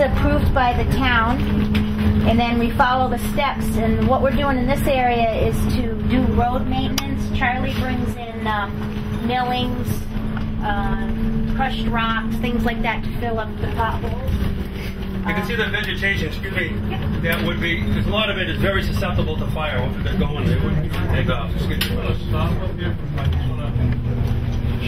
approved by the town, and then we follow the steps. And what we're doing in this area is to do road maintenance. Charlie brings in millings, crushed rocks, things like that to fill up the potholes. You can see the vegetation, excuse me, that would be, because a lot of it is very susceptible to fire. Once they're going, they wouldn't take off.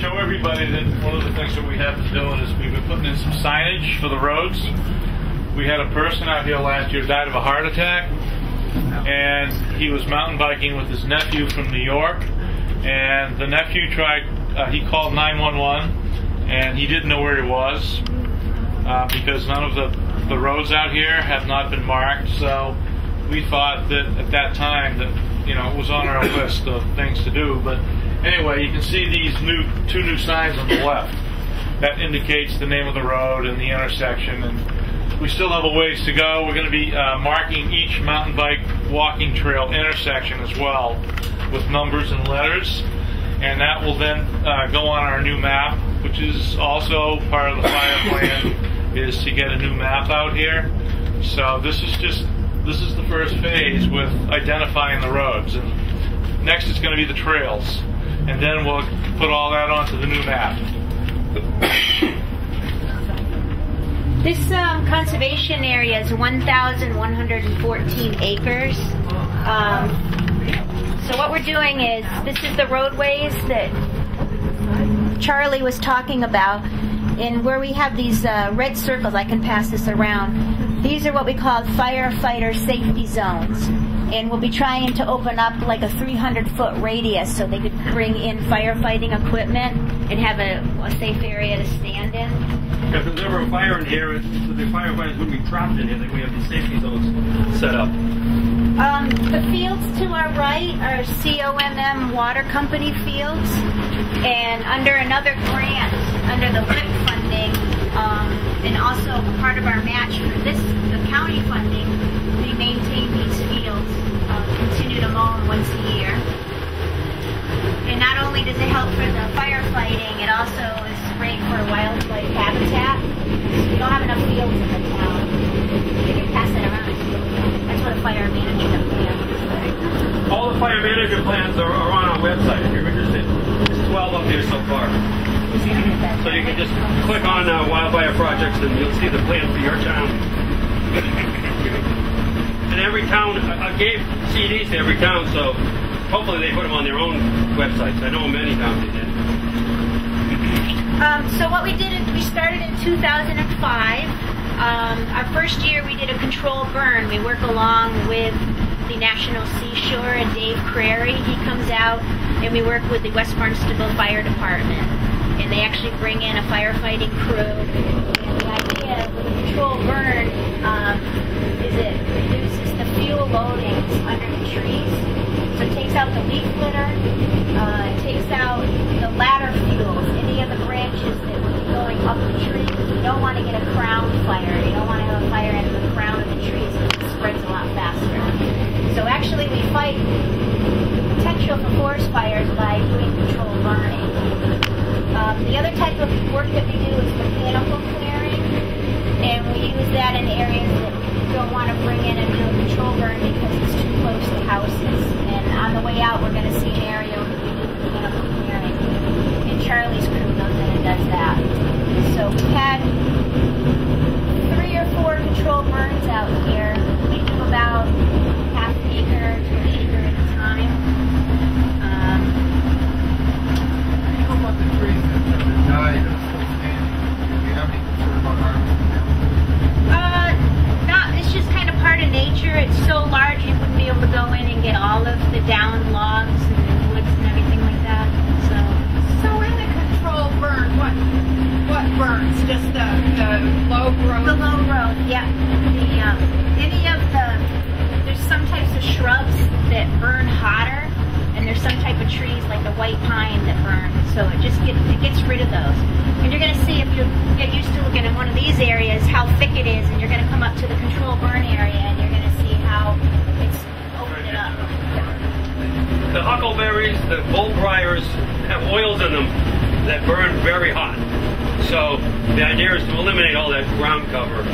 Show everybody that one of the things that we have been doing is we've been putting in some signage for the roads. We had a person out here last year died of a heart attack, and he was mountain biking with his nephew from New York, and the nephew tried, he called 911, and he didn't know where he was because none of the roads out here have not been marked. So we thought that at that time that, you know, it was on our list of things to do. But anyway, you can see these two new signs on the left. That indicates the name of the road and the intersection, and we still have a ways to go. We're going to be marking each mountain bike walking trail intersection as well with numbers and letters, and that will then go on our new map, which is also part of the fire plan, is to get a new map out here. So this is the first phase with identifying the roads, and next is going to be the trails, and then we'll put all that onto the new map. This conservation area is 1,114 acres. So what we're doing is, this is the roadways that Charlie was talking about, and where we have these red circles, I can pass this around. These are what we call firefighter safety zones. And we'll be trying to open up like a 300-foot radius so they could bring in firefighting equipment and have a safe area to stand in. If there's ever a fire in here, the firefighters wouldn't be trapped in here. Like we have these safety zones set up. The fields to our right are COMM Water Company fields, and under another grant, under the WIP funding, and also part of our match for the county funding, we maintain these fields, continue to mow them once a year. And not only does it help for the firefighting, it also is great for wildlife habitat. We don't have enough fields in the town. You can pass that around. That's what a fire management plan is. All the fire management plans are on our website if you're interested. There's 12 up there so far. So you can just click on wildfire projects and you'll see the plan for your town. And every town, I gave CDs to every town, so hopefully they put them on their own websites. I know many towns they did. So what we did is we started in 2005. Our first year we did a control burn. We work along with the National Seashore and Dave Crary. He comes out and we work with the West Barnstable Fire Department. And they actually bring in a firefighting crew. And the idea with a control burn is it reduces the fuel loadings under the trees. So it takes out the leaf litter, it takes out the ladder fuels, any of the branches that would be going up the tree. You don't want to get a crown fire. You don't want to have a fire into the crown of the trees because it spreads a lot faster. So actually we fight the potential for forest fires by doing controlled burning. The other type of work that we do is mechanical clearing, and we use that in areas that we don't want to bring in and do a control burn because it's too close to houses. And on the way out, we're going to see an area where we do mechanical clearing, and Charlie's crew goes in and does that. So we've had 3 or 4 control burns out here. We do about half an acre to an acre at a time. How about the trees that have died and still standing? Do you have any concern about harvesting them? It's just kind of part of nature. It's so large you wouldn't be able to go in and get all of the downed logs and the woods and everything like that. So in the control burn, what burns? Just the low growth? The low growth, yeah. There's some types of shrubs that burn hotter, and there's some type of trees like the white pine that burn. So it gets rid of those. And you're going to see, if you get used to looking at one of these areas, how thick it is, and you're going to come up to the control burn area and you're going to see how it's opened it up. The huckleberries, the bullbriars have oils in them that burn very hot. So the idea is to eliminate all that ground cover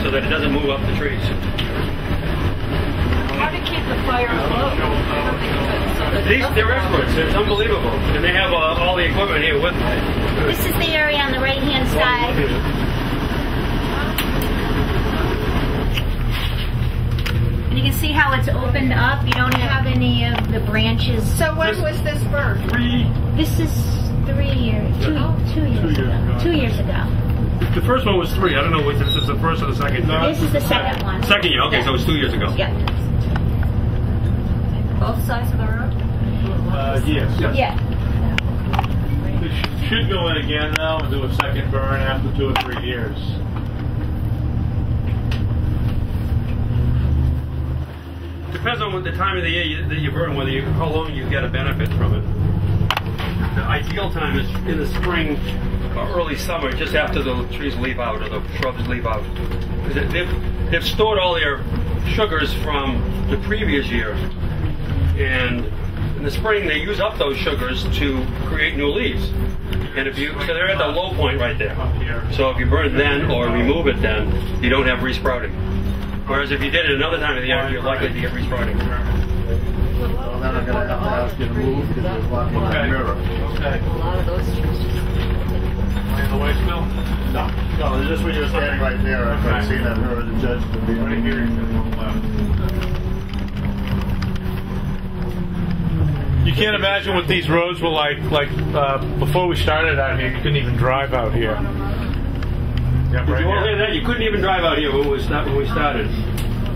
so so that it doesn't move up the trees. How to keep the fire low? They're experts. It's unbelievable. And they have all the equipment here with them. This is the area on the right-hand side. And you can see how it's opened up. You don't have any of the branches. So when was this birth? This is 3 years, 2 years ago. 2 years ago. The first one was 3. I don't know if this is the first or the second. This is the second one. Second year. Okay, so it was 2 years ago. Yep. Both sides of the road? Yes. Yeah. We should go in again now and do a second burn after 2 or 3 years. Depends on what the time of the year that you burn, how long you get a benefit from it. The ideal time is in the spring or early summer, just after the trees leaf out or the shrubs leaf out. They've stored all their sugars from the previous year, and in the spring they use up those sugars to create new leaves. And so they're at the low point right there. So if you burn then or remove it then, you don't have resprouting. Whereas if you did it another time of the year, you're likely to get resprouting. Well, then I'm going to have to ask you to move because there's a lot more mirror. Okay. A lot of those trees just In the way still? No, just when you're standing right there, I could see that mirror, the judge would be Right here and one left. You can't imagine what these roads were like before we started out here. You couldn't even drive out here. Yep, right here. You couldn't even drive out here when we started.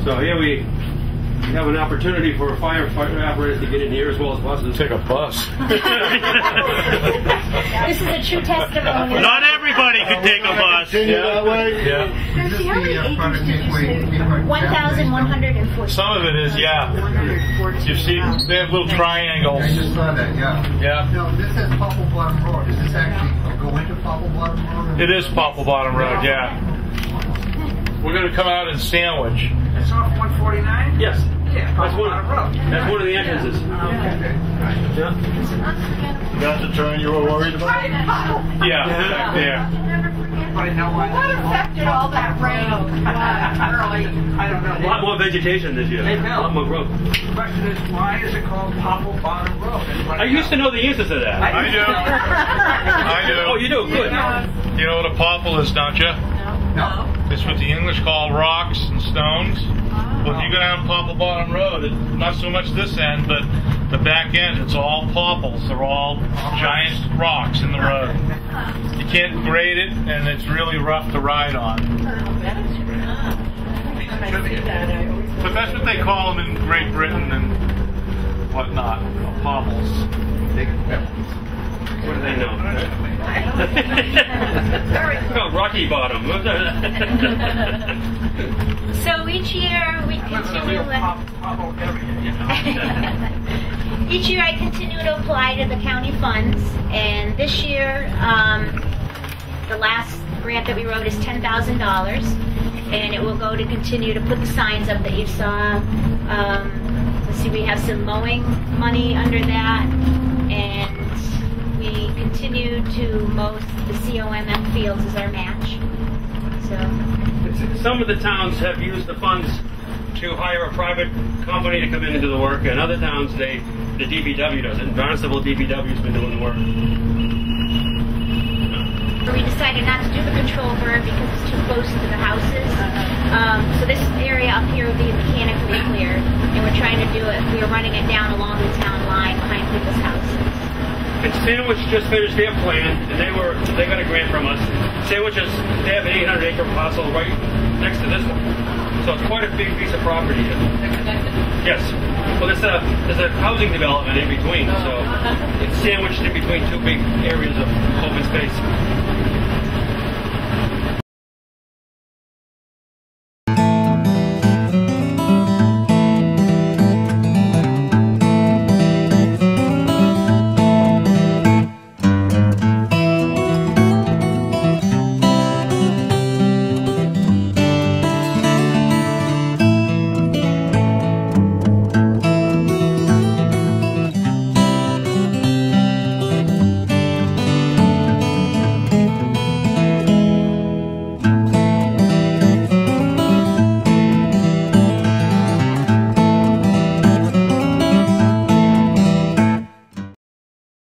So here we have an opportunity for a fire apparatus to get in here as well as buses. Take a bus. This is a true testimony. Not everybody can take a bus. Yeah. Yeah. Is this the front of Gateway? 1,140. Some of it is, yeah. You see, they have little triangles. I just saw that, yeah. Yeah. No, this says Popple Bottom Road. Does this actually go into Popple Bottom Road? It is Popple Bottom Road, yeah. We're going to come out and sandwich. It's off 149? Yes. Yeah, That's one road. That's one of the entrances. Okay. Yeah. That's the turn you were worried about? Yeah, back there. I know why. What affected all that rain early? I don't know. A lot more vegetation this year. Hey, A Bill. lot more growth. The question is, why is it called Popple Bottom Road? I used to know the answer to that. I do. I do. Oh, you do? Good. You know what a popple is, don't you? No. It's what the English call rocks and stones. Well, if you go down Popple Bottom Road, not so much this end, but the back end, it's all popples. They're all giant rocks in the road. You can't grade it, and it's really rough to ride on. But that's what they call them in Great Britain and whatnot, popples. What do they know? Oh, Rocky Bottom. So each year we continue. Each year I continue to apply to the county funds, and this year the last grant that we wrote is $10,000, and it will go to continue to put the signs up that you saw. Let's see, we have some mowing money under that, and we continue to mow the COMM fields as our match. So some of the towns have used the funds to hire a private company to come in and do the work, and other towns, the DPW does it. Barnstable DPW has been doing the work. we decided not to do the control burn because it's too close to the houses. So this area up here will be mechanically cleared, and we're trying to do it. We are running it down along the town line behind people's houses. And Sandwich just finished their plan, and they got a grant from us. Sandwich they have an 800-acre parcel right next to this one, so it's quite a big piece of property. Yes. Well, there's a housing development in between, so it's sandwiched in between two big areas of open space.